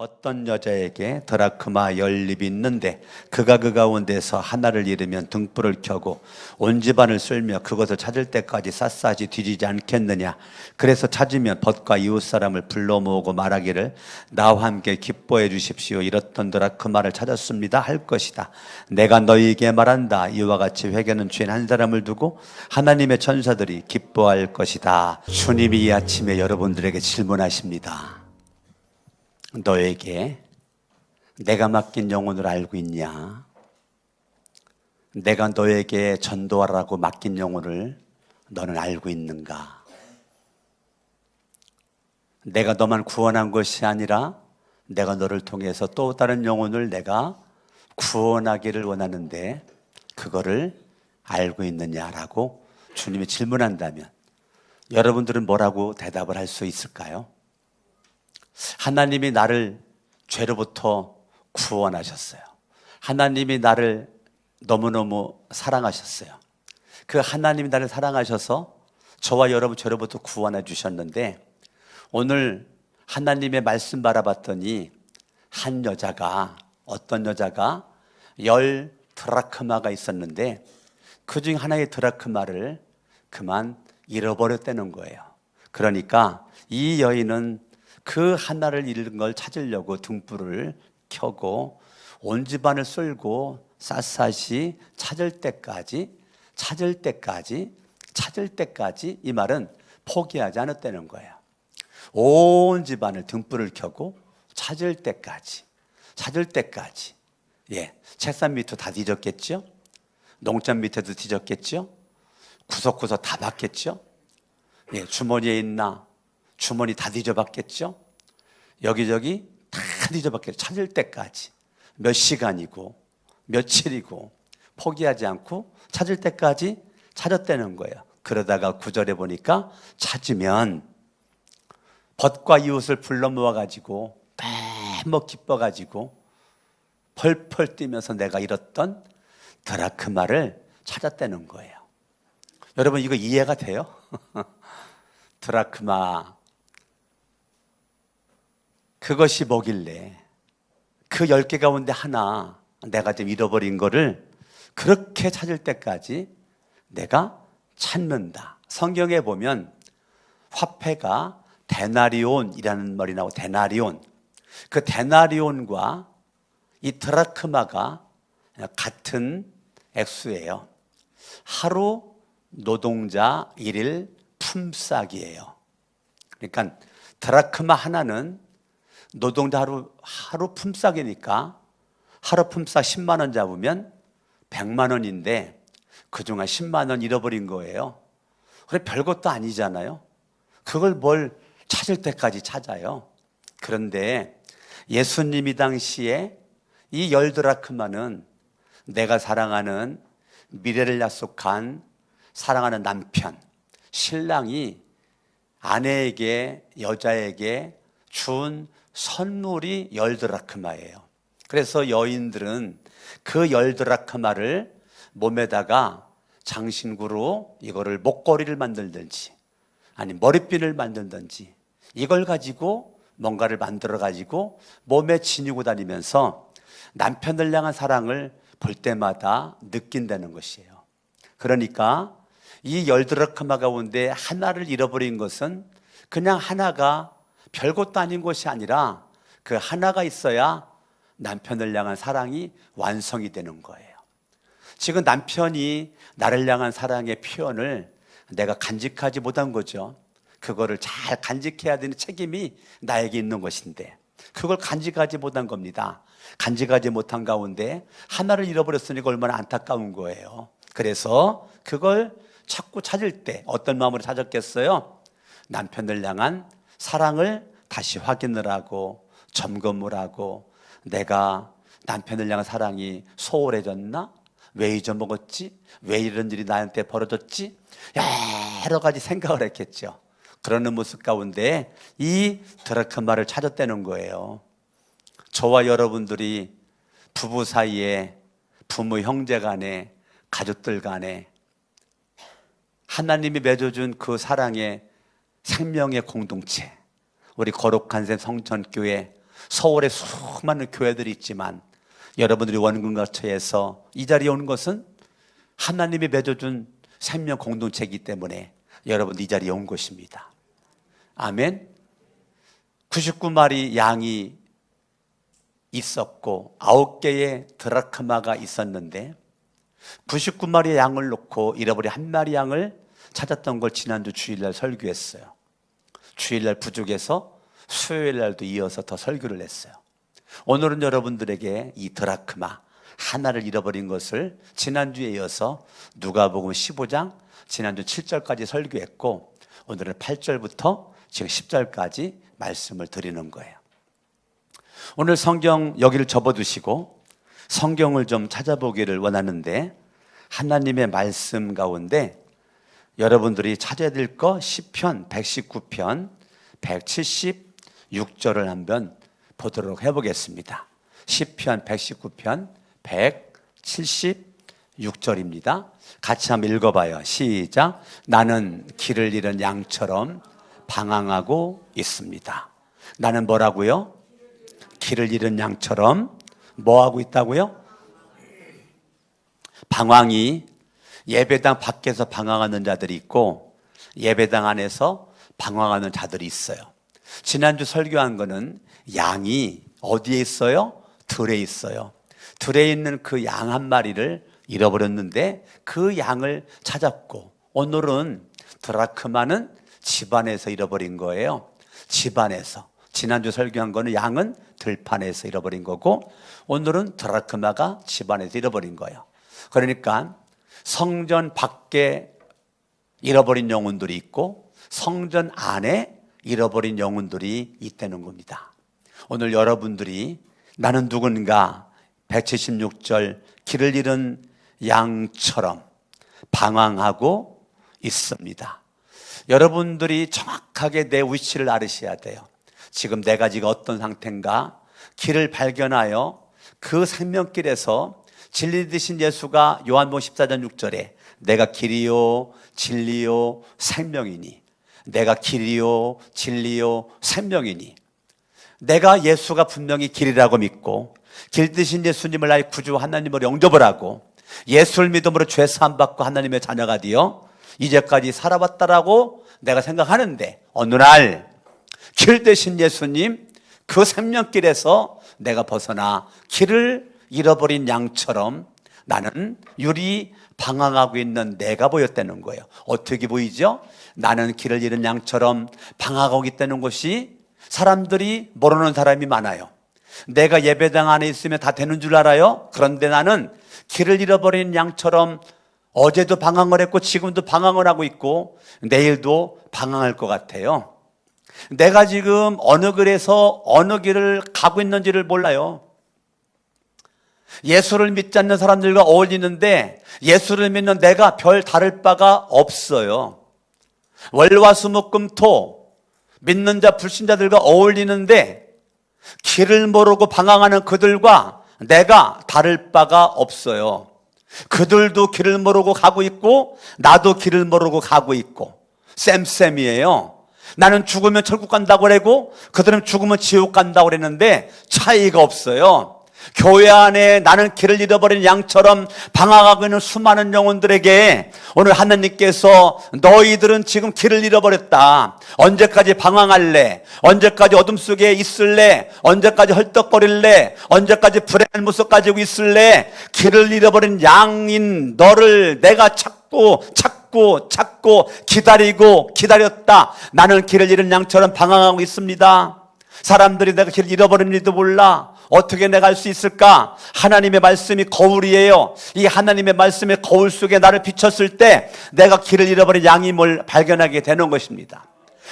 어떤 여자에게 드라크마 10립이 있는데 그가 그 가운데서 하나를 잃으면 등불을 켜고 온 집안을 쓸며 그것을 찾을 때까지 샅샅이 뒤지지 않겠느냐. 그래서 찾으면 벗과 이웃 사람을 불러 모으고 말하기를 나와 함께 기뻐해 주십시오. 잃었던 드라크마를 찾았습니다 할 것이다. 내가 너희에게 말한다. 이와 같이 회개하는 죄인 한 사람을 두고 하나님의 천사들이 기뻐할 것이다. 주님이 이 아침에 여러분들에게 질문하십니다. 너에게 내가 맡긴 영혼을 알고 있냐? 내가 너에게 전도하라고 맡긴 영혼을 너는 알고 있는가? 내가 너만 구원한 것이 아니라 내가 너를 통해서 또 다른 영혼을 내가 구원하기를 원하는데 그거를 알고 있느냐라고 주님이 질문한다면 여러분들은 뭐라고 대답을 할 수 있을까요? 하나님이 나를 죄로부터 구원하셨어요. 하나님이 나를 너무너무 사랑하셨어요. 그 하나님이 나를 사랑하셔서 저와 여러분 죄로부터 구원해 주셨는데 오늘 하나님의 말씀 바라봤더니 한 여자가 어떤 여자가 10 드라크마가 있었는데 그중 하나의 드라크마를 그만 잃어버렸다는 거예요. 그러니까 이 여인은 그 하나를 잃은 걸 찾으려고 등불을 켜고 온 집안을 쓸고 샅샅이 찾을 때까지 이 말은 포기하지 않았다는 거예요. 온 집안을 등불을 켜고 찾을 때까지 책상 밑도 다 뒤졌겠죠? 농장 밑에도 뒤졌겠죠? 구석구석 다 봤겠죠? 주머니에 있나? 주머니 다 뒤져봤겠죠? 여기저기 다 뒤져봤겠죠? 찾을 때까지 몇 시간이고 며칠이고 포기하지 않고 찾을 때까지 찾았다는 거예요. 그러다가 9절에 보니까 찾으면 벗과 이웃을 불러 모아가지고 너무 기뻐가지고 펄펄 뛰면서 내가 잃었던 드라크마를 찾았다는 거예요. 여러분 이거 이해가 돼요? 드라크마 그것이 뭐길래 그 10개 가운데 하나 내가 좀 잃어버린 거를 그렇게 찾을 때까지 내가 찾는다. 성경에 보면 화폐가 데나리온이라는 말이 나오고 데나리온 그 데나리온과 이 드라크마가 같은 액수예요. 하루 노동자 1일 품삯이에요. 그러니까 드라크마 하나는 노동자 하루 품삯이니까 하루 품삯 10만 원 잡으면 100만 원인데 그중에 10만 원 잃어버린 거예요. 그래 별것도 아니잖아요. 그걸 뭘 찾을 때까지 찾아요. 그런데 예수님이 당시에 이 10 드라크마는 내가 사랑하는 미래를 약속한 사랑하는 남편 신랑이 아내에게 여자에게 준 선물이 10 드라크마예요. 그래서 여인들은 그 10 드라크마를 몸에다가 장신구로 이거를 목걸이를 만들든지 아니 머리핀을 만들든지 이걸 가지고 뭔가를 만들어 가지고 몸에 지니고 다니면서 남편을 향한 사랑을 볼 때마다 느낀다는 것이에요. 그러니까 이 10 드라크마 가운데 하나를 잃어버린 것은 그냥 하나가 별것도 아닌 것이 아니라 그 하나가 있어야 남편을 향한 사랑이 완성이 되는 거예요. 지금 남편이 나를 향한 사랑의 표현을 내가 간직하지 못한 거죠. 그거를 잘 간직해야 되는 책임이 나에게 있는 것인데 그걸 간직하지 못한 겁니다. 간직하지 못한 가운데 하나를 잃어버렸으니까 얼마나 안타까운 거예요. 그래서 그걸 자꾸 찾을 때 어떤 마음으로 찾았겠어요? 남편을 향한 사랑을 다시 확인을 하고 점검을 하고 내가 남편을 향한 사랑이 소홀해졌나? 왜 잊어먹었지? 왜 이런 일이 나한테 벌어졌지? 여러 가지 생각을 했겠죠. 그러는 모습 가운데 이 드라크마를 찾았다는 거예요. 저와 여러분들이 부부 사이에 부모 형제 간에 가족들 간에 하나님이 맺어준 그 사랑의 생명의 공동체 우리 거룩한 샘 성천교회 서울에 수많은 교회들이 있지만 여러분들이 원근거처에서 이 자리에 온 것은 하나님이 맺어준 생명 공동체이기 때문에 여러분 이 자리에 온 것입니다. 아멘. 99마리 양이 있었고 9개의 드라크마가 있었는데 99마리의 양을 놓고 잃어버린 한 마리 양을 찾았던 걸 지난주 주일날 설교했어요. 주일날 부족해서 수요일날도 이어서 더 설교를 했어요. 오늘은 여러분들에게 이 드라크마 하나를 잃어버린 것을 지난주에 이어서 누가복음 15장 지난주 7절까지 설교했고 오늘은 8절부터 지금 10절까지 말씀을 드리는 거예요. 오늘 성경 여기를 접어두시고 성경을 좀 찾아보기를 원하는데 하나님의 말씀 가운데 여러분들이 찾아야 될 거 시편 119편 176절을 한번 보도록 해보겠습니다. 시편 119편 176절입니다. 같이 한번 읽어봐요. 시작. 나는 길을 잃은 양처럼 방황하고 있습니다. 나는 뭐라고요? 길을 잃은 양처럼 뭐 하고 있다고요? 방황이 예배당 밖에서 방황하는 자들이 있고 예배당 안에서 방황하는 자들이 있어요. 지난주 설교한 거는 양이 어디에 있어요? 들에 있어요. 들에 있는 그 양 한 마리를 잃어버렸는데 그 양을 찾았고 오늘은 드라크마는 집안에서 잃어버린 거예요. 집안에서. 지난주 설교한 거는 양은 들판에서 잃어버린 거고 오늘은 드라크마가 집안에서 잃어버린 거예요. 그러니까 성전 밖에 잃어버린 영혼들이 있고 성전 안에 잃어버린 영혼들이 있다는 겁니다. 오늘 여러분들이 나는 누군가 176절 길을 잃은 양처럼 방황하고 있습니다. 여러분들이 정확하게 내 위치를 알으셔야 돼요. 지금 내가 지금 어떤 상태인가 길을 발견하여 그 생명길에서 진리 되신 예수가 요한복음 14장 6절에 내가 길이요 진리요 생명이니 내가 길이요 진리요 생명이니 내가 예수가 분명히 길이라고 믿고 길 되신 예수님을 나의 구주 하나님을 영접을 하고 예수를 믿음으로 죄 사함 받고 하나님의 자녀가 되어 이제까지 살아왔다라고 내가 생각하는데 어느 날 길 되신 예수님 그 생명길에서 내가 벗어나 길을 잃어버린 양처럼 나는 유리 방황하고 있는 내가 보였다는 거예요. 어떻게 보이죠? 나는 길을 잃은 양처럼 방황하고 있다는 것이 사람들이 모르는 사람이 많아요. 내가 예배당 안에 있으면 다 되는 줄 알아요. 그런데 나는 길을 잃어버린 양처럼 어제도 방황을 했고 지금도 방황을 하고 있고 내일도 방황할 것 같아요. 내가 지금 어느 길에서 어느 길을 가고 있는지를 몰라요. 예수를 믿지 않는 사람들과 어울리는데 예수를 믿는 내가 별 다를 바가 없어요. 월화수목금토 믿는 자 불신자들과 어울리는데 길을 모르고 방황하는 그들과 내가 다를 바가 없어요. 그들도 길을 모르고 가고 있고 나도 길을 모르고 가고 있고 쌤쌤이에요. 나는 죽으면 천국 간다고 그러고 그들은 죽으면 지옥 간다고 그랬는데 차이가 없어요. 교회 안에 나는 길을 잃어버린 양처럼 방황하고 있는 수많은 영혼들에게 오늘 하나님께서 너희들은 지금 길을 잃어버렸다. 언제까지 방황할래? 언제까지 어둠 속에 있을래? 언제까지 헐떡거릴래? 언제까지 불행한 모습 가지고 있을래? 길을 잃어버린 양인 너를 내가 찾고 기다렸다. 나는 길을 잃은 양처럼 방황하고 있습니다. 사람들이 내가 길을 잃어버린 일도 몰라. 어떻게 내가 알 수 있을까? 하나님의 말씀이 거울이에요. 이 하나님의 말씀의 거울 속에 나를 비췄을 때 내가 길을 잃어버린 양임을 발견하게 되는 것입니다.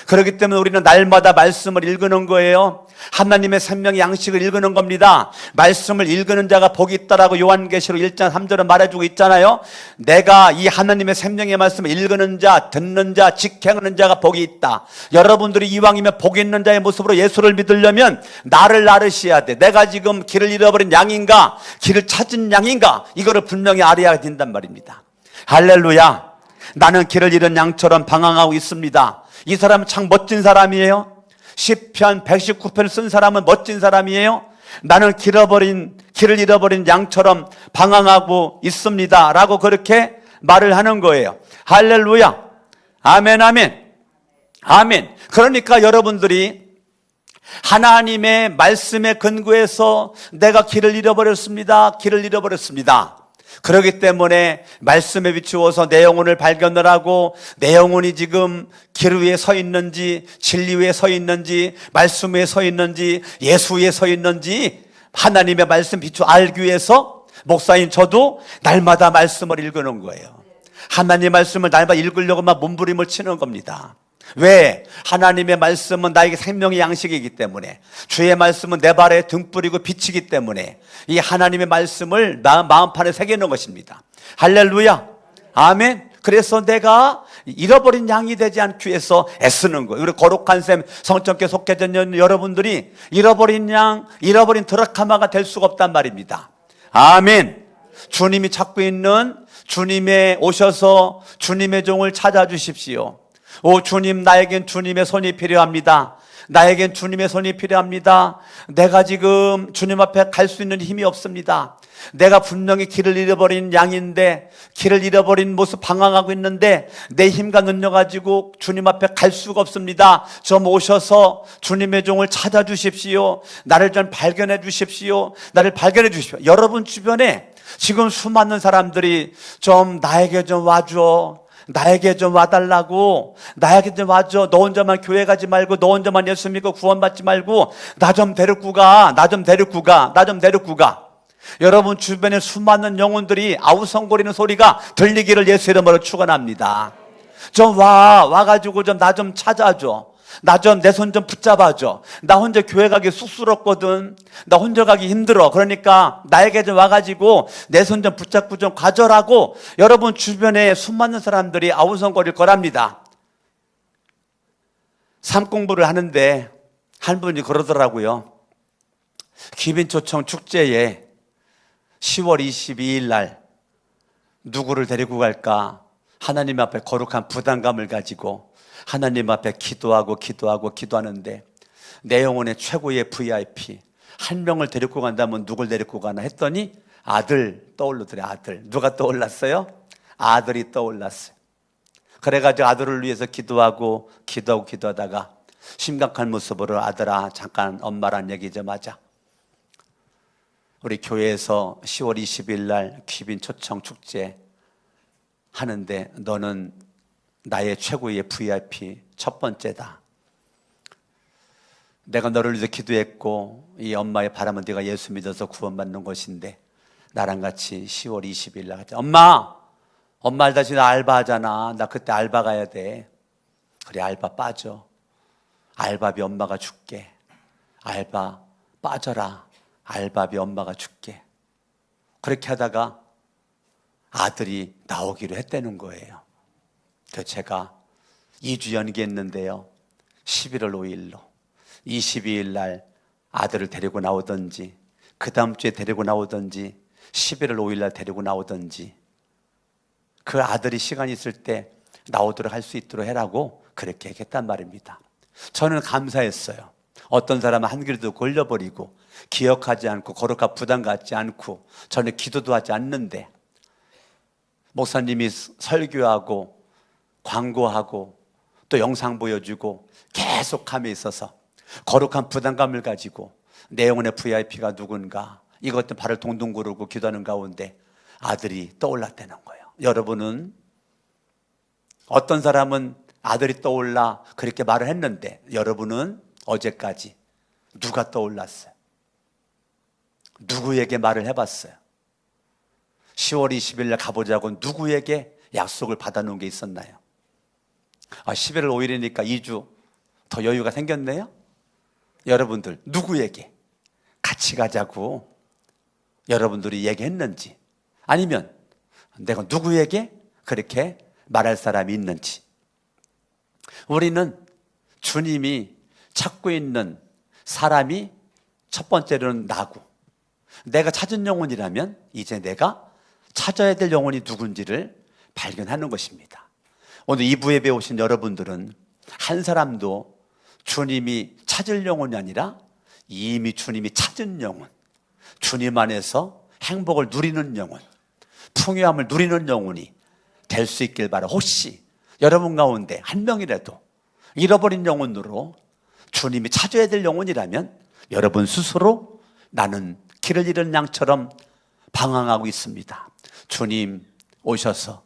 그렇기 때문에 우리는 날마다 말씀을 읽는 거예요. 하나님의 생명의 양식을 읽는 겁니다. 말씀을 읽는 자가 복이 있다라고 요한계시록 1장 3절은 말해주고 있잖아요. 내가 이 하나님의 생명의 말씀을 읽는 자, 듣는 자, 직행하는 자가 복이 있다. 여러분들이 이왕이면 복이 있는 자의 모습으로 예수를 믿으려면 나를 알으셔야 돼. 내가 지금 길을 잃어버린 양인가, 길을 찾은 양인가, 이거를 분명히 알아야 된단 말입니다. 할렐루야. 나는 길을 잃은 양처럼 방황하고 있습니다. 이 사람은 참 멋진 사람이에요. 시편 119편을 쓴 사람은 멋진 사람이에요. 나는 길을 잃어버린 양처럼 방황하고 있습니다 라고 그렇게 말을 하는 거예요. 할렐루야. 아멘, 아멘, 아멘. 그러니까 여러분들이 하나님의 말씀에 근거해서 내가 길을 잃어버렸습니다, 길을 잃어버렸습니다, 그렇기 때문에 말씀에 비추어서 내 영혼을 발견을 하고 내 영혼이 지금 길 위에 서 있는지, 진리 위에 서 있는지, 말씀 위에 서 있는지, 예수 위에 서 있는지 하나님의 말씀 비추어 알기 위해서 목사인 저도 날마다 말씀을 읽어놓은 거예요. 하나님의 말씀을 날마다 읽으려고 막 몸부림을 치는 겁니다. 왜? 하나님의 말씀은 나에게 생명의 양식이기 때문에, 주의 말씀은 내 발에 등불이고 빛이기 때문에 이 하나님의 말씀을 마음판에 새기는 것입니다. 할렐루야. 아멘. 그래서 내가 잃어버린 양이 되지 않기 위해서 애쓰는 거예요. 우리 거룩한 샘 성전께 속해진 여러분들이 잃어버린 양, 잃어버린 드라카마가 될 수가 없단 말입니다. 아멘. 주님이 찾고 있는, 주님의 오셔서 주님의 종을 찾아주십시오. 오 주님, 나에겐 주님의 손이 필요합니다. 나에겐 주님의 손이 필요합니다. 내가 지금 주님 앞에 갈 수 있는 힘이 없습니다. 내가 분명히 길을 잃어버린 양인데, 길을 잃어버린 모습 방황하고 있는데 내 힘과 능력 가지고 주님 앞에 갈 수가 없습니다. 좀 오셔서 주님의 종을 찾아주십시오. 나를 좀 발견해 주십시오. 나를 발견해 주십시오. 여러분 주변에 지금 수많은 사람들이 좀 나에게 좀 와줘, 나에게 좀 와달라고, 나에게 좀 와줘, 너 혼자만 교회 가지 말고, 너 혼자만 예수 믿고 구원받지 말고 나 좀 데리고 가, 나 좀 데리고 가, 나 좀 데리고 가. 여러분 주변에 수많은 영혼들이 아우성거리는 소리가 들리기를 예수 이름으로 축원합니다. 좀 와가지고 좀 나 좀 찾아줘. 나 좀 내 손 좀 붙잡아줘. 나 혼자 교회 가기 쑥스럽거든. 나 혼자 가기 힘들어. 그러니까 나에게 좀 와가지고 내 손 좀 붙잡고 좀 가져라고 여러분 주변에 수많은 사람들이 아우성거릴 거랍니다. 삶 공부를 하는데 한 분이 그러더라고요. 귀빈초청 축제에 10월 22일 날 누구를 데리고 갈까 하나님 앞에 거룩한 부담감을 가지고 하나님 앞에 기도하는데 내 영혼의 최고의 VIP 한 명을 데리고 간다면 누굴 데리고 가나 했더니 아들 떠올르더래. 아들. 누가 떠올랐어요? 아들이 떠올랐어요. 그래가지고 아들을 위해서 기도하다가 심각한 모습으로 아들아 잠깐 엄마랑 얘기 좀 하자. 우리 교회에서 10월 20일 날 귀빈 초청 축제 하는데 너는 나의 최고의 VIP 첫 번째다. 내가 너를 위해서 기도했고 이 엄마의 바람은 네가 예수 믿어서 구원받는 것인데 나랑 같이 10월 20일 날 같이. 엄마 다시 나 알바하잖아. 나 그때 알바 가야 돼. 그래 알바 빠져. 알바비 엄마가 줄게. 알바 빠져라. 알바비 엄마가 줄게. 그렇게 하다가 아들이 나오기로 했다는 거예요. 그래서 제가 2주 연기했는데요. 11월 5일로 22일 날 아들을 데리고 나오든지 그 다음 주에 데리고 나오든지 11월 5일 날 데리고 나오든지 그 아들이 시간이 있을 때 나오도록 할 수 있도록 해라고 그렇게 얘기했단 말입니다. 저는 감사했어요. 어떤 사람은 한 길도 걸려버리고 기억하지 않고 거룩한 부담 갖지 않고 저는 기도도 하지 않는데 목사님이 설교하고 광고하고 또 영상 보여주고 계속함에 있어서 거룩한 부담감을 가지고 내 영혼의 VIP가 누군가 이것 때 발을 동동 구르고 기도하는 가운데 아들이 떠올랐다는 거예요. 여러분은 어떤 사람은 아들이 떠올라 그렇게 말을 했는데 여러분은 어제까지 누가 떠올랐어요? 누구에게 말을 해봤어요? 10월 20일 날 가보자고 누구에게 약속을 받아놓은 게 있었나요? 11월 5일이니까 2주 더 여유가 생겼네요? 여러분들 누구에게 같이 가자고 여러분들이 얘기했는지 아니면 내가 누구에게 그렇게 말할 사람이 있는지 우리는 주님이 찾고 있는 사람이 첫 번째로는 나고 내가 찾은 영혼이라면 이제 내가 찾아야 될 영혼이 누군지를 발견하는 것입니다. 오늘 2부에 배우신 여러분들은 한 사람도 주님이 찾을 영혼이 아니라 이미 주님이 찾은 영혼, 주님 안에서 행복을 누리는 영혼, 풍요함을 누리는 영혼이 될 수 있길 바라. 혹시 여러분 가운데 한 명이라도 잃어버린 영혼으로 주님이 찾아야 될 영혼이라면 여러분 스스로 나는 길을 잃은 양처럼 방황하고 있습니다. 주님 오셔서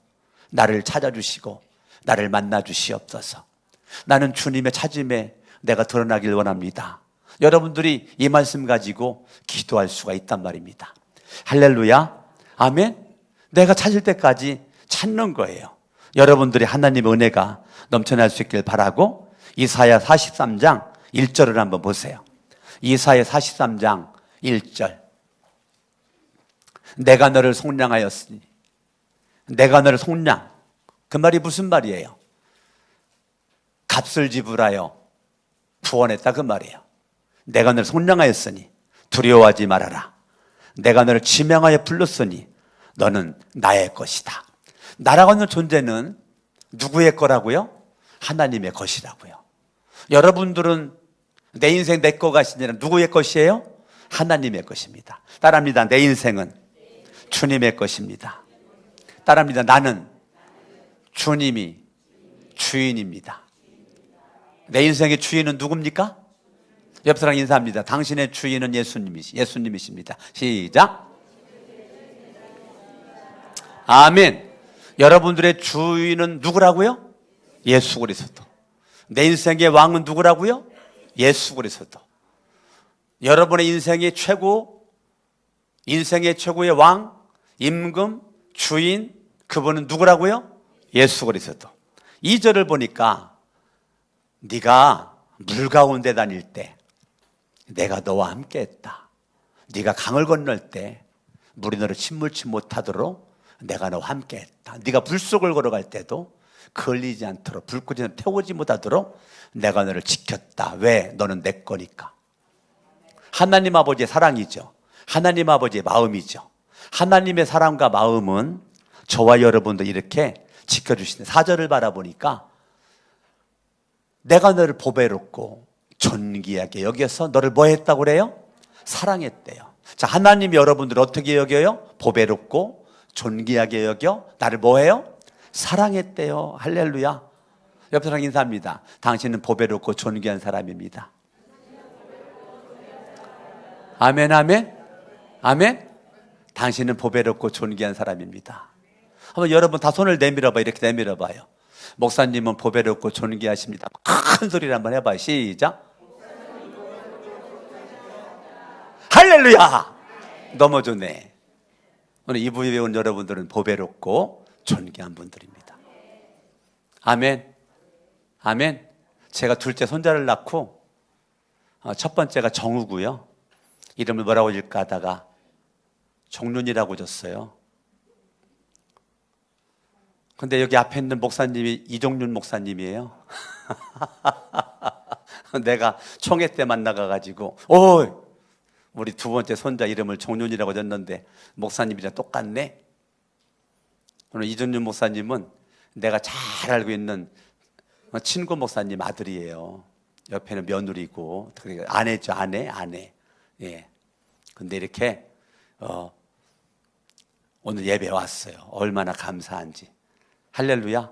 나를 찾아주시고 나를 만나주시옵소서. 나는 주님의 찾음에 내가 드러나길 원합니다. 여러분들이 이 말씀 가지고 기도할 수가 있단 말입니다. 할렐루야, 아멘. 내가 찾을 때까지 찾는 거예요. 여러분들이 하나님의 은혜가 넘쳐날 수 있길 바라고 이사야 43장 1절을 한번 보세요. 이사야 43장 1절. 내가 너를 속량하였으니, 내가 너를 속량, 그 말이 무슨 말이에요? 값을 지불하여 구원했다, 그 말이에요. 내가 너를 속량하였으니 두려워하지 말아라. 내가 너를 지명하여 불렀으니 너는 나의 것이다. 나라고 하는 존재는 누구의 거라고요? 하나님의 것이라고요. 여러분들은 내 인생 내 거 가시냐, 누구의 것이에요? 하나님의 것입니다. 따라합니다. 내 인생은 주님의 것입니다. 따라합니다. 나는 주님이 주인입니다. 내 인생의 주인은 누굽니까? 옆 사람 인사합니다. 당신의 주인은 예수님이십니다. 시작. 아멘. 여러분들의 주인은 누구라고요? 예수 그리스도. 내 인생의 왕은 누구라고요? 예수 그리스도. 여러분의 인생의 최고의 왕, 임금, 주인, 그분은 누구라고요? 예수 그리스도. 2절을 보니까 네가 물 가운데 다닐 때 내가 너와 함께 했다. 네가 강을 건널 때 물이 너를 침몰치 못하도록 내가 너와 함께 했다. 네가 불 속을 걸어갈 때도 걸리지 않도록, 불꽃이 태우지 못하도록 내가 너를 지켰다. 왜? 너는 내 거니까. 하나님 아버지의 사랑이죠. 하나님 아버지의 마음이죠. 하나님의 사랑과 마음은 저와 여러분도 이렇게 지켜주시는 4절을 바라보니까 내가 너를 보배롭고 존귀하게 여겨서 너를 뭐 했다고 그래요? 사랑했대요. 자, 하나님이 여러분들을 어떻게 여겨요? 보배롭고 존귀하게 여겨 나를 뭐 해요? 사랑했대요. 할렐루야. 옆 사람 인사합니다. 당신은 보배롭고 존귀한 사람입니다. 아멘, 아멘, 아멘. 당신은 보배롭고 존귀한 사람입니다. 한번 여러분 다 손을 내밀어봐요. 이렇게 내밀어봐요. 목사님은 보배롭고 존귀하십니다. 큰 소리를 한번 해봐요. 시작. 할렐루야. 너무 좋네. 오늘 이 부위에 온 여러분들은 보배롭고 존귀한 분들입니다. 아멘, 아멘. 제가 둘째 손자를 낳고 첫 번째가 정우고요. 이름을 뭐라고 지을까 하다가 종륜이라고 줬어요. 근데 여기 앞에 있는 목사님이 이종륜 목사님이에요. 내가 총회 때 만나가지고 우리 두 번째 손자 이름을 종륜이라고 줬는데 목사님이랑 똑같네. 오늘 이종륜 목사님은 내가 잘 알고 있는 친구 목사님 아들이에요. 옆에는 며느리고 아내죠. 아내. 예. 근데 이렇게 오늘 예배 왔어요. 얼마나 감사한지. 할렐루야.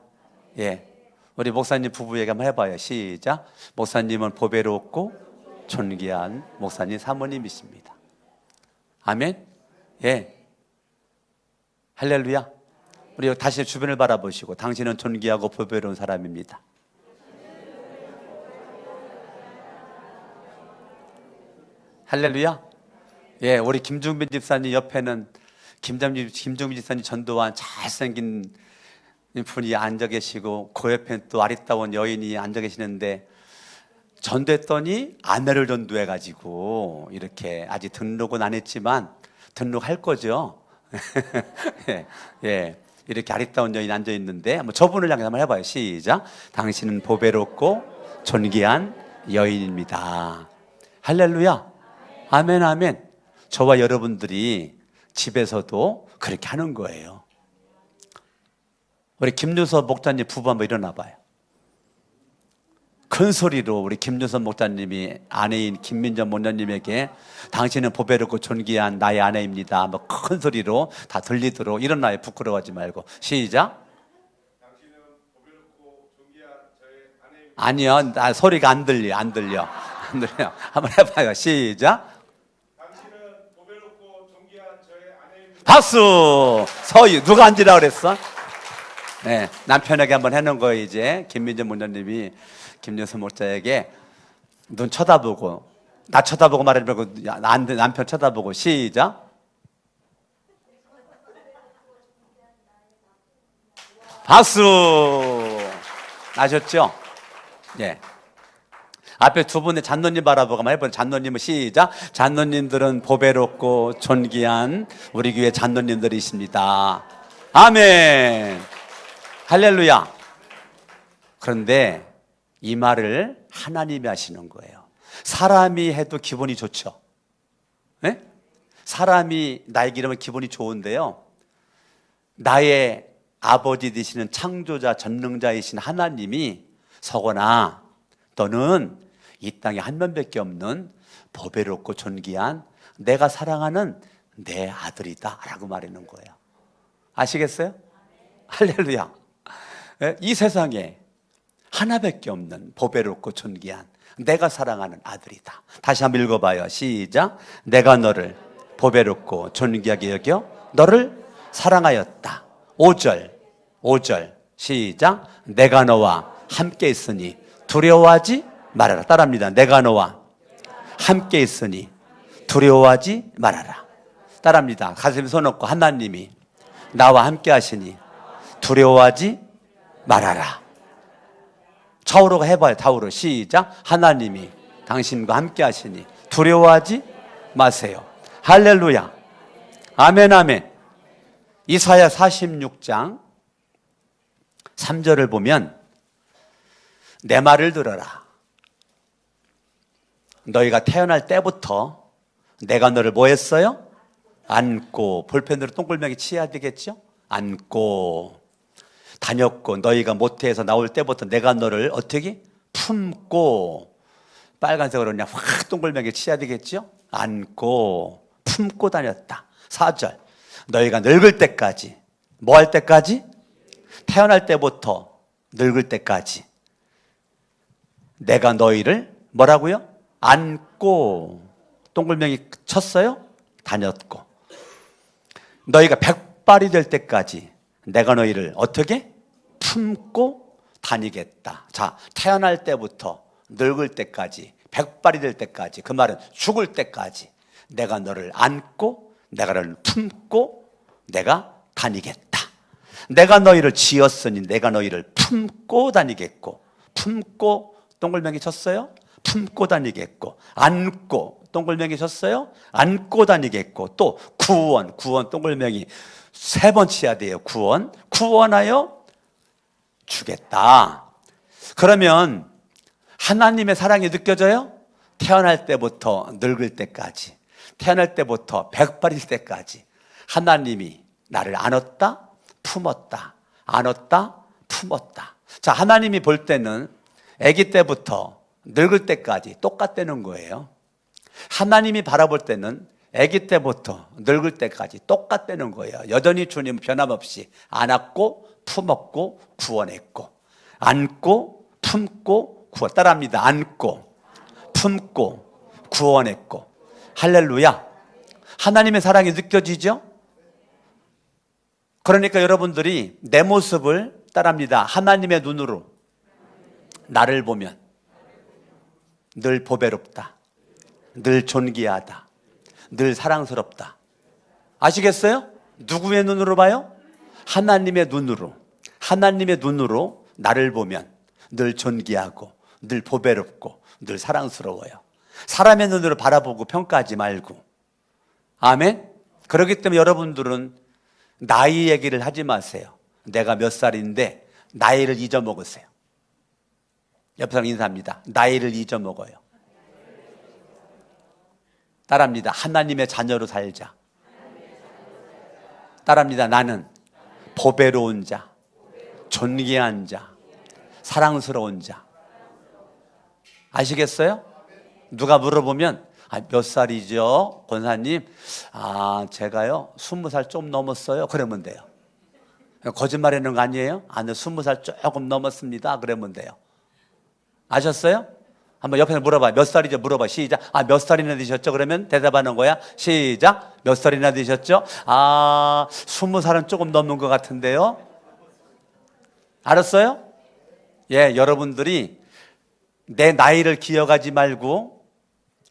예. 우리 목사님 부부 얘기 한번 해봐요. 시작. 목사님은 보배롭고 존귀한 목사님 사모님이십니다. 아멘. 예. 할렐루야. 우리 다시 주변을 바라보시고 당신은 존귀하고 보배로운 사람입니다. 할렐루야. 예, 우리 김중빈 집사님 옆에는 김중빈 집사님 전도한 잘생긴 분이 앉아 계시고 그 옆에 또 아리따운 여인이 앉아 계시는데 전도했더니 아내를 전도해가지고 이렇게 아직 등록은 안 했지만 등록할 거죠. 예, 이렇게 아리따운 여인이 앉아 있는데 한번 저분을 향해 한번 해봐요. 시작. 당신은 보배롭고 존귀한 여인입니다. 할렐루야. 아멘, 아멘. 저와 여러분들이 집에서도 그렇게 하는 거예요. 우리 김유서 목사님 부부 한번 일어나 봐요. 큰 소리로 우리 김준선 목사님이 아내인 김민정 목사님에게 당신은 보배롭고 존귀한 나의 아내입니다. 뭐 큰 소리로 다 들리도록 일어나요. 부끄러워하지 말고. 시작. 당신은 보배롭고 존귀한 저의 아내입니다. 아니요, 나 소리가 안 들려. 안 들려. 한번 해봐요. 시작. 당신은 보배롭고 존귀한 저의 아내입니다. 박수. 서유 누가 앉으라 그랬어? 네, 남편에게 한번 해놓은 거예요. 이제 김민정 목사님이 김여선 목사에게 눈 쳐다보고, 나 쳐다보고 말하지 말고 남편 쳐다보고. 시작. 박수. 아셨죠? 예. 앞에 두 분의 잔노님 바라보고 해보는 잔노님은 시작. 잔노님들은 보배롭고 존귀한 우리 교회 잔노님들이십니다. 아멘. 할렐루야. 그런데 이 말을 하나님이 하시는 거예요. 사람이 해도 기분이 좋죠. 네? 사람이 나에게 이러면 기분이 좋은데요, 나의 아버지 되시는 창조자 전능자이신 하나님이 서거나 너는 이 땅에 한 명밖에 없는 보배롭고 존귀한 내가 사랑하는 내 아들이다 라고 말하는 거예요. 아시겠어요? 할렐루야. 이 세상에 하나밖에 없는 보배롭고 존귀한 내가 사랑하는 아들이다. 다시 한번 읽어봐요. 시작. 내가 너를 보배롭고 존귀하게 여겨 너를 사랑하였다. 5절 시작. 내가 너와 함께 있으니 두려워하지 말아라. 따라합니다. 내가 너와 함께 있으니 두려워하지 말아라. 따라합니다. 가슴에 손 얹고 하나님이 나와 함께 하시니 두려워하지 말아라. 좌우로가 해봐요. 좌우로 시작. 하나님이 당신과 함께 하시니 두려워하지 마세요. 할렐루야. 아멘 아멘. 이사야 46장 3절을 보면 내 말을 들어라. 너희가 태어날 때부터 내가 너를 뭐 했어요? 안고. 볼펜으로 동글명이 치야 되겠죠? 안고 다녔고, 너희가 모태에서 나올 때부터 내가 너를 어떻게? 품고. 빨간색으로 그냥 확 동글명이 치야 되겠죠? 안고 품고 다녔다. 4절. 너희가 늙을 때까지. 뭐 할 때까지? 태어날 때부터 늙을 때까지 내가 너희를 뭐라고요? 안고. 동글명이 쳤어요? 다녔고. 너희가 백발이 될 때까지 내가 너희를 어떻게? 품고 다니겠다. 자, 태어날 때부터 늙을 때까지, 백발이 될 때까지, 그 말은 죽을 때까지 내가 너를 안고 내가 너를 품고 내가 다니겠다. 내가 너희를 지었으니 내가 너희를 품고 다니겠고. 품고 동글명이 쳤어요? 품고 다니겠고. 안고 동글명이 쳤어요? 안고 다니겠고. 또 구원 동글명이 3번 치야 돼요. 구원하여 주겠다. 그러면 하나님의 사랑이 느껴져요? 태어날 때부터 늙을 때까지, 태어날 때부터 백발일 때까지 하나님이 나를 안았다, 품었다, 안았다, 품었다. 자, 하나님이 볼 때는 아기 때부터 늙을 때까지 똑같다는 거예요. 하나님이 바라볼 때는 아기 때부터 늙을 때까지 똑같다는 거예요. 여전히 주님 변함없이 안았고 품었고 구원했고. 안고 품고 구원. 따라합니다. 안고 품고 구원했고. 할렐루야. 하나님의 사랑이 느껴지죠? 그러니까 여러분들이 내 모습을 따라합니다. 하나님의 눈으로 나를 보면 늘 보배롭다, 늘 존귀하다, 늘 사랑스럽다. 아시겠어요? 누구의 눈으로 봐요? 하나님의 눈으로. 하나님의 눈으로 나를 보면 늘 존귀하고 늘 보배롭고 늘 사랑스러워요. 사람의 눈으로 바라보고 평가하지 말고. 아멘? 그렇기 때문에 여러분들은 나이 얘기를 하지 마세요. 내가 몇 살인데 나이를 잊어먹으세요. 옆 사람 인사합니다. 나이를 잊어먹어요. 따라합니다. 하나님의 자녀로 살자. 따라합니다. 나는 보배로운 자, 존귀한 자, 사랑스러운 자. 아시겠어요? 누가 물어보면 몇 살이죠? 권사님, 제가요 20살 좀 넘었어요. 그러면 돼요. 거짓말하는 거 아니에요? 아니요, 20살 조금 넘었습니다. 그러면 돼요. 아셨어요? 한번 옆에서 물어봐. 몇 살이죠? 물어봐. 시작. 몇 살이나 되셨죠? 그러면 대답하는 거야. 시작. 몇 살이나 되셨죠? 20살은 조금 넘는 것 같은데요. 알았어요? 예, 여러분들이 내 나이를 기억하지 말고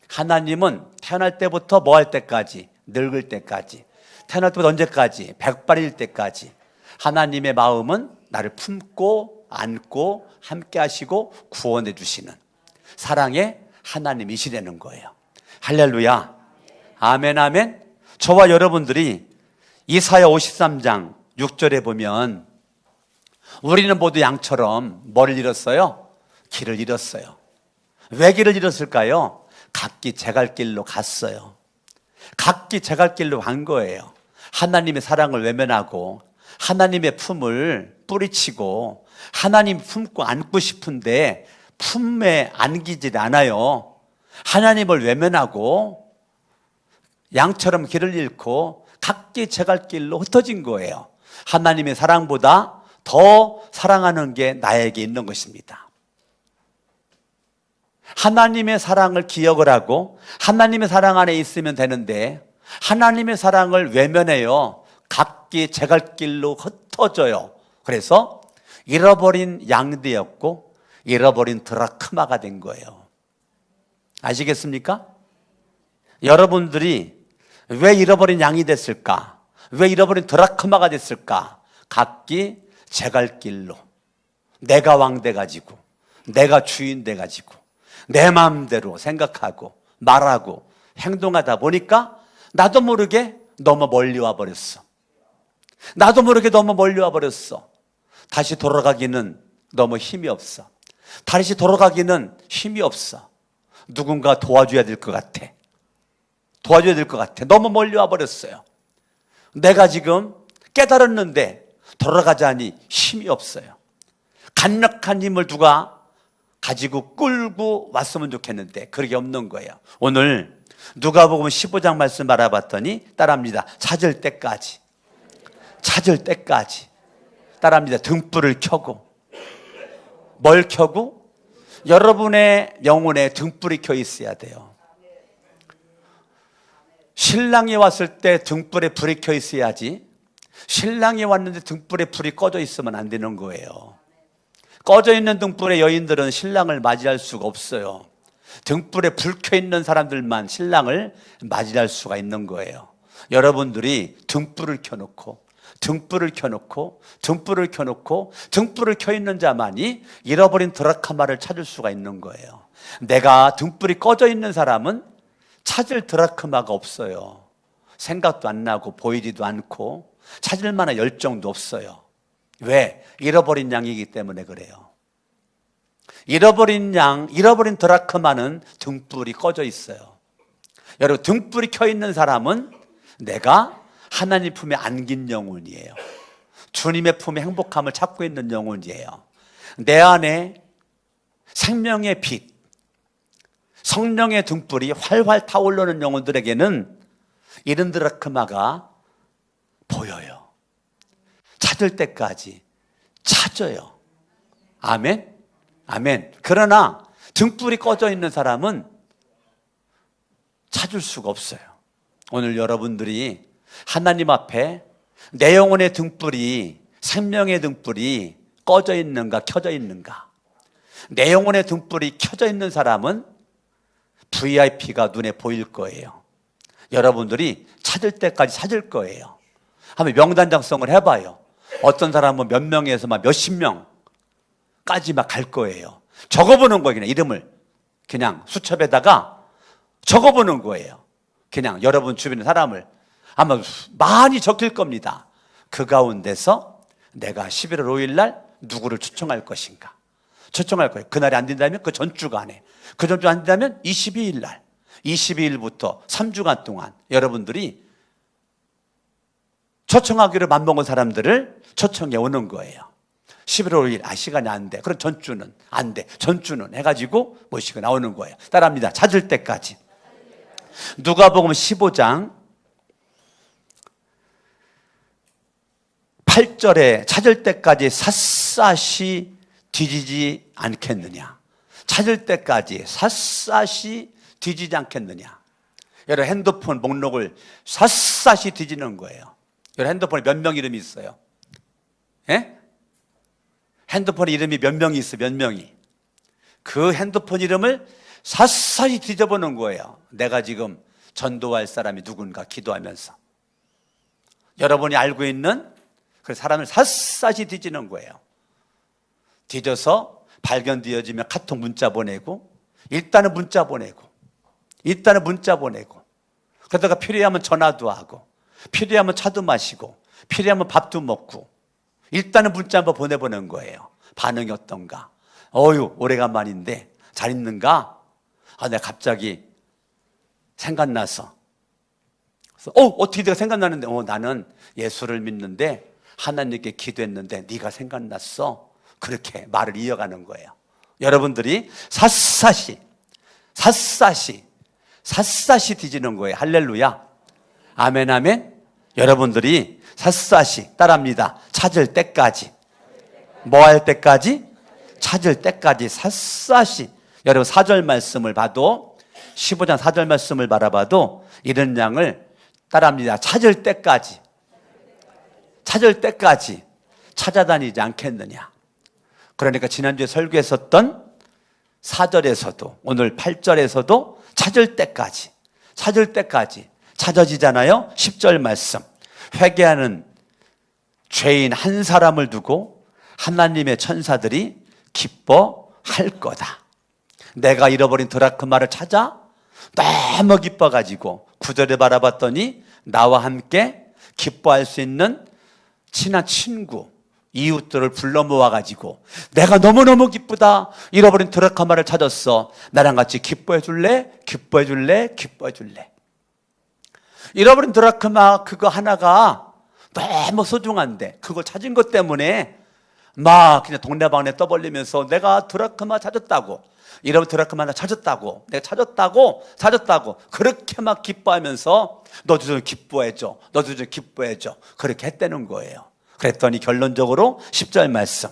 하나님은 태어날 때부터 뭐 할 때까지? 늙을 때까지. 태어날 때부터 언제까지? 백발일 때까지. 하나님의 마음은 나를 품고 안고 함께 하시고 구원해 주시는 사랑의 하나님이시라는 거예요. 할렐루야. 아멘, 아멘. 저와 여러분들이 이사야 53장 6절에 보면 우리는 모두 양처럼 뭐를 잃었어요? 길을 잃었어요. 왜 길을 잃었을까요? 각기 제갈 길로 갔어요. 각기 제갈 길로 간 거예요. 하나님의 사랑을 외면하고 하나님의 품을 뿌리치고 하나님 품고 안고 싶은데 품에 안기질 않아요. 하나님을 외면하고 양처럼 길을 잃고 각기 제갈 길로 흩어진 거예요. 하나님의 사랑보다 더 사랑하는 게 나에게 있는 것입니다. 하나님의 사랑을 기억을 하고 하나님의 사랑 안에 있으면 되는데 하나님의 사랑을 외면해요. 각기 제갈 길로 흩어져요. 그래서 잃어버린 양 되었고 잃어버린 드라크마가 된 거예요. 아시겠습니까? 여러분들이 왜 잃어버린 양이 됐을까? 왜 잃어버린 드라크마가 됐을까? 각기 제갈 길로 내가 왕 돼가지고 내가 주인 돼가지고 내 마음대로 생각하고 말하고 행동하다 보니까 나도 모르게 너무 멀리 와버렸어. 나도 모르게 너무 멀리 와버렸어. 다시 돌아가기는 너무 힘이 없어. 다시 돌아가기는 힘이 없어. 누군가 도와줘야 될 것 같아. 도와줘야 될 것 같아. 너무 멀리 와버렸어요. 내가 지금 깨달았는데 돌아가자니 힘이 없어요. 강력한 힘을 누가 가지고 끌고 왔으면 좋겠는데 그게 없는 거예요. 오늘 누가복음 15장 말씀 알아봤더니 따라합니다. 찾을 때까지 따라합니다. 등불을 켜고 뭘 켜고? 여러분의 영혼에 등불이 켜 있어야 돼요. 신랑이 왔을 때 등불에 불이 켜 있어야지 신랑이 왔는데 등불에 불이 꺼져 있으면 안 되는 거예요. 꺼져 있는 등불의 여인들은 신랑을 맞이할 수가 없어요. 등불에 불 켜 있는 사람들만 신랑을 맞이할 수가 있는 거예요. 여러분들이 등불을 켜놓고 등불을 켜 있는 자만이 잃어버린 드라크마를 찾을 수가 있는 거예요. 내가 등불이 꺼져 있는 사람은 찾을 드라크마가 없어요. 생각도 안 나고 보이지도 않고 찾을 만한 열정도 없어요. 왜? 잃어버린 양이기 때문에 그래요. 잃어버린 양, 잃어버린 드라크마는 등불이 꺼져 있어요. 여러분, 등불이 켜 있는 사람은 내가 하나님 품에 안긴 영혼이에요. 주님의 품에 행복함을 찾고 있는 영혼이에요. 내 안에 생명의 빛, 성령의 등불이 활활 타오르는 영혼들에게는 이른 드라크마가 보여요. 찾을 때까지 찾아요. 아멘? 아멘. 그러나 등불이 꺼져 있는 사람은 찾을 수가 없어요. 오늘 여러분들이 하나님 앞에 내 영혼의 등불이, 생명의 등불이 꺼져 있는가 켜져 있는가? 내 영혼의 등불이 켜져 있는 사람은 VIP가 눈에 보일 거예요. 여러분들이 찾을 때까지 찾을 거예요. 한번 명단 작성을 해봐요. 어떤 사람은 몇 명에서 막 몇십 명까지 막 갈 거예요. 적어보는 거예요. 그냥 이름을 그냥 수첩에다가 적어보는 거예요. 그냥 여러분 주변의 사람을 아마 많이 적힐 겁니다. 그 가운데서 내가 11월 5일 날 누구를 초청할 것인가? 초청할 거예요. 그날이 안 된다면 그 전주간에, 그 전주 안 된다면 22일 날, 22일부터 3주간 동안 여러분들이 초청하기로 맘먹은 사람들을 초청해 오는 거예요. 11월 5일, 시간이 안 돼. 그럼 전주는 안 돼. 전주는 해가지고 모시고 나오는 거예요. 따라합니다. 찾을 때까지. 누가복음 15장 8절에 찾을 때까지 샅샅이 뒤지지 않겠느냐. 찾을 때까지 샅샅이 뒤지지 않겠느냐. 여러분 핸드폰 목록을 샅샅이 뒤지는 거예요. 여러분 핸드폰에 몇 명 이름이 있어요? 예? 핸드폰 이름이 몇 명이 있어요? 몇 명이. 그 핸드폰 이름을 샅샅이 뒤져보는 거예요. 내가 지금 전도할 사람이 누군가 기도하면서. 여러분이 알고 있는 그 사람을 샅샅이 뒤지는 거예요. 뒤져서 발견되어지면 카톡 문자 보내고, 일단은 문자 보내고, 그러다가 필요하면 전화도 하고, 필요하면 차도 마시고, 필요하면 밥도 먹고, 일단은 문자 한번 보내보는 거예요. 반응이 어떤가? 어휴, 오래간만인데 잘 있는가? 내가 갑자기 생각나서. 그래서 어떻게 내가 생각나는데? 나는 예수를 믿는데 하나님께 기도했는데 네가 생각났어. 그렇게 말을 이어가는 거예요. 여러분들이 샅샅이 뒤지는 거예요. 할렐루야. 아멘, 아멘. 여러분들이 샅샅이 따라합니다. 찾을 때까지. 뭐 할 때까지? 찾을 때까지 샅샅이. 여러분 4절 말씀을 봐도, 15장 4절 말씀을 바라봐도 이런 양을 따라합니다. 찾을 때까지 찾아다니지 않겠느냐. 그러니까 지난주에 설교했었던 4절에서도 오늘 8절에서도 찾을 때까지 찾아지잖아요. 10절 말씀. 회개하는 죄인 한 사람을 두고 하나님의 천사들이 기뻐할 거다. 내가 잃어버린 드라크마를 찾아 너무 기뻐가지고 9절에 바라봤더니 나와 함께 기뻐할 수 있는 친한 친구, 이웃들을 불러 모아가지고 내가 너무너무 기쁘다. 잃어버린 드라크마를 찾았어. 나랑 같이 기뻐해 줄래? 잃어버린 드라크마 그거 하나가 너무 소중한데 그걸 찾은 것 때문에 막 그냥 동네방네 떠벌리면서 내가 드라크마 찾았다고, 잃어버린 드라크마 하나 찾았다고, 내가 찾았다고 그렇게 막 기뻐하면서 너도 좀 기뻐해줘 그렇게 했다는 거예요. 그랬더니 결론적으로 10절 말씀.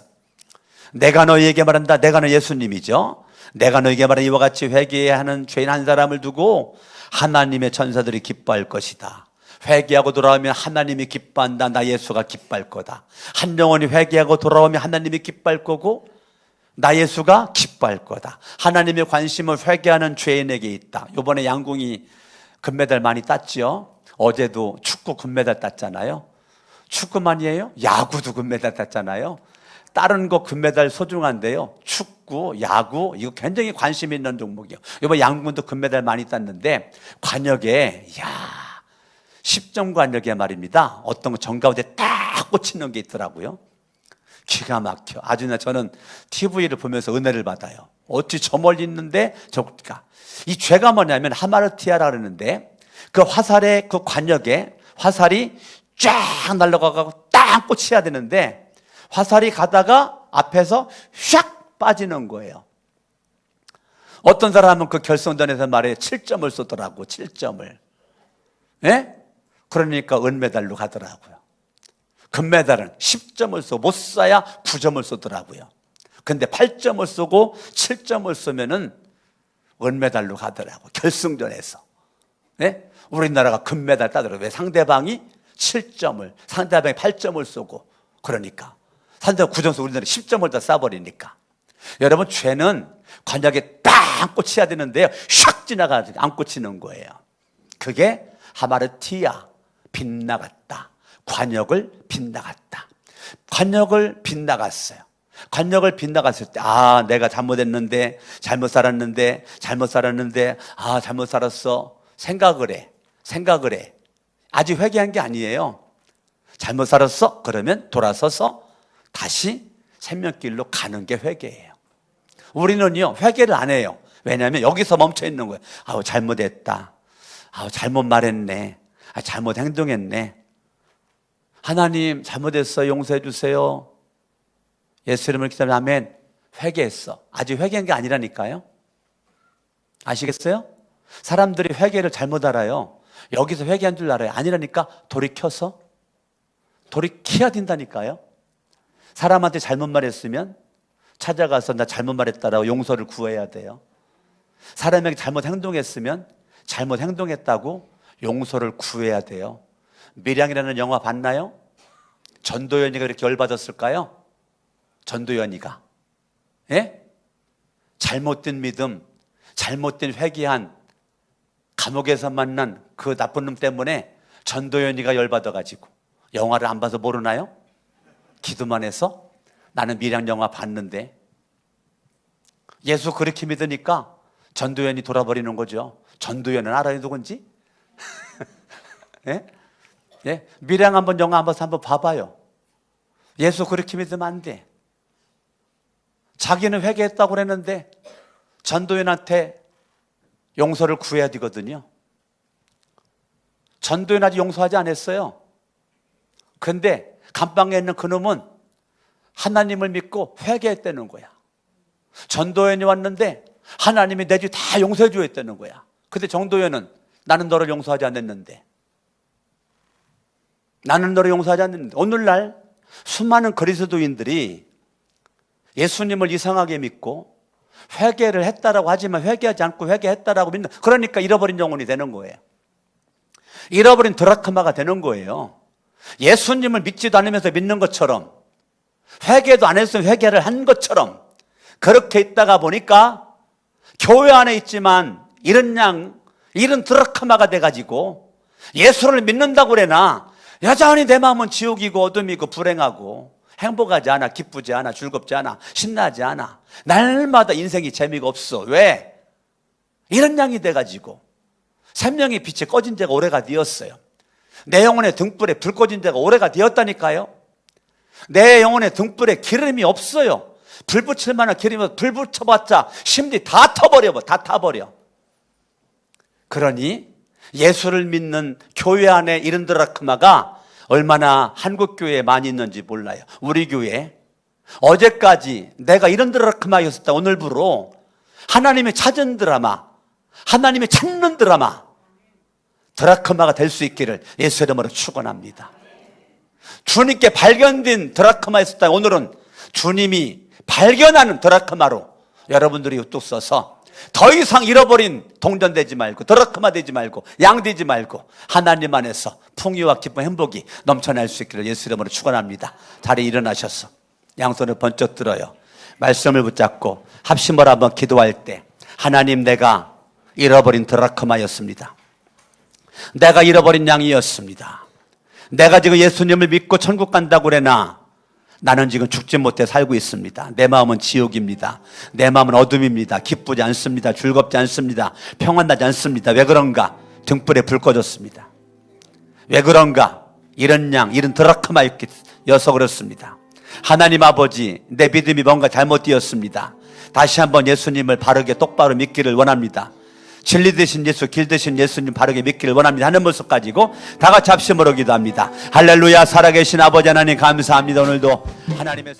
내가 너희에게 말한다. 내가는 예수님이죠. 내가 너희에게 말한 이와 같이 회개해야 하는 죄인 한 사람을 두고 하나님의 천사들이 기뻐할 것이다. 회개하고 돌아오면 하나님이 기뻐한다. 나 예수가 기뻐할 거다. 한 영혼이 회개하고 돌아오면 하나님이 기뻐할 거고 나 예수가 기뻐할 거다. 하나님의 관심을 회개하는 죄인에게 있다. 이번에 양궁이 금메달 많이 땄죠. 어제도 축구 금메달 땄잖아요. 축구만이에요? 야구도 금메달 땄잖아요. 다른 거 금메달 소중한데요. 축구, 야구 이거 굉장히 관심 있는 종목이에요. 이번 양궁도 금메달 많이 땄는데 관역에 10점 관역에 말입니다. 어떤 거 정가운데 딱 꽂히는 게 있더라고요. 기가 막혀. 아주 저는 TV를 보면서 은혜를 받아요. 어찌 저 멀리 있는데 저가. 이 죄가 뭐냐면 하마르티아라 그러는데 그 화살의 그 관역에 화살이 쫙 날아가고 딱 꽂혀야 되는데 화살이 가다가 앞에서 샥 빠지는 거예요. 어떤 사람은 그 결승전에서 말해 7점을 쏘더라고. 7점을. 예? 그러니까 은메달로 가더라고요. 금메달은 10점을 쏘고 못 쏴야 9점을 쏘더라고요. 근데 8점을 쏘고 7점을 쏘면은 은메달로 가더라고요. 결승전에서. 예? 우리나라가 금메달 따더라고요. 왜? 상대방이 7점을, 상대방이 8점을 쏘고, 그러니까. 상대방 9점 쏘고 우리나라 10점을 다 쏴버리니까. 여러분, 죄는 관역에 딱 꽂혀야 되는데요. 샥 지나가서 안 꽂히는 거예요. 그게 하마르티아, 빗나갔다. 관역을 빗나갔다. 관역을 빗나갔어요. 관역을 빗나갔을 때, 내가 잘못 살았는데, 잘못 살았어. 생각을 해. 아직 회개한 게 아니에요. 잘못 살았어? 그러면 돌아서서 다시 생명길로 가는 게 회개예요. 우리는요, 회개를 안 해요. 왜냐하면 여기서 멈춰 있는 거예요. 잘못했다. 잘못 말했네. 잘못 행동했네. 하나님, 잘못했어요. 용서해 주세요. 예수 이름으로 기도하면 아멘. 회개했어. 아직 회개한 게 아니라니까요. 아시겠어요? 사람들이 회개를 잘못 알아요. 여기서 회개한 줄 알아요. 아니라니까. 돌이켜야 된다니까요. 사람한테 잘못 말했으면 찾아가서 나 잘못 말했다라고 용서를 구해야 돼요. 사람에게 잘못 행동했으면 잘못 행동했다고 용서를 구해야 돼요. 밀양이라는 영화 봤나요? 전도연이가 그렇게 열받았을까요? 전도연이가. 예? 잘못된 믿음, 잘못된 회개한 감옥에서 만난 그 나쁜 놈 때문에 전도연이가 열받아가지고 영화를 안 봐서 모르나요? 기도만 해서? 나는 밀양 영화 봤는데. 예수 그렇게 믿으니까 전도연이 돌아버리는 거죠. 전도연은 알아요 누군지? 예? 예? 밀양 한번 영화 한번 봐봐요. 예수 그렇게 믿으면 안 돼. 자기는 회개했다고 그랬는데 전도연한테 용서를 구해야 되거든요. 전도연 아직 용서하지 않았어요. 근데 감방에 있는 그놈은 하나님을 믿고 회개했다는 거야. 전도연이 왔는데 하나님이 내 죄 다 용서해 주었다는 거야. 근데 전도연은 나는 너를 용서하지 않았는데, 나는 너를 용서하지 않는데. 오늘날 수많은 그리스도인들이 예수님을 이상하게 믿고 회개를 했다라고 하지만 회개하지 않고 회개했다라고 믿는, 그러니까 잃어버린 영혼이 되는 거예요. 잃어버린 드라크마가 되는 거예요. 예수님을 믿지도 않으면서 믿는 것처럼, 회개도 안 했으면 회개를 한 것처럼 그렇게 있다가 보니까 교회 안에 있지만 이런 드라크마가 돼가지고 예수를 믿는다고 그래나 여전히 내 마음은 지옥이고 어둠이고 불행하고 행복하지 않아, 기쁘지 않아, 즐겁지 않아, 신나지 않아. 날마다 인생이 재미가 없어. 왜? 이런 양이 돼가지고 생명의 빛이 꺼진 지가 오래가 되었어요. 내 영혼의 등불에 불 꺼진 지가 오래가 되었다니까요. 내 영혼의 등불에 기름이 없어요. 불 붙일 만한 기름이 없어. 불 붙여봤자 심지 다 타버려. 그러니 예수를 믿는 교회 안에 이런 드라크마가 얼마나 한국 교회에 많이 있는지 몰라요. 우리 교회 어제까지 내가 이런 드라크마였었다. 오늘부로 하나님의 찾은 드라마, 하나님의 찾는 드라크마가 될 수 있기를 예수 이름으로 축원합니다. 주님께 발견된 드라크마였었다. 오늘은 주님이 발견하는 드라크마로 여러분들이 또 써서 더 이상 잃어버린 동전되지 말고 드라크마 되지 말고 양 되지 말고 하나님 안에서 풍요와 기쁨 행복이 넘쳐날 수 있기를 예수 이름으로 축원합니다. 자리에 일어나셔서 양손을 번쩍 들어요. 말씀을 붙잡고 합심으로 한번 기도할 때, 하나님, 내가 잃어버린 드라크마였습니다. 내가 잃어버린 양이었습니다. 내가 지금 예수님을 믿고 천국 간다고 그래나 나는 지금 죽지 못해 살고 있습니다. 내 마음은 지옥입니다. 내 마음은 어둠입니다. 기쁘지 않습니다. 즐겁지 않습니다. 평안하지 않습니다. 왜 그런가? 등불에 불 꺼졌습니다. 왜 그런가? 이런 드라크마였어 그렇습니다. 하나님 아버지, 내 믿음이 뭔가 잘못되었습니다. 다시 한번 예수님을 바르게 똑바로 믿기를 원합니다. 진리 되신 예수, 길 되신 예수님 바르게 믿기를 원합니다 하는 모습 가지고 다 같이 합심으로 기도합니다. 할렐루야. 살아계신 아버지 하나님 감사합니다. 오늘도 하나님의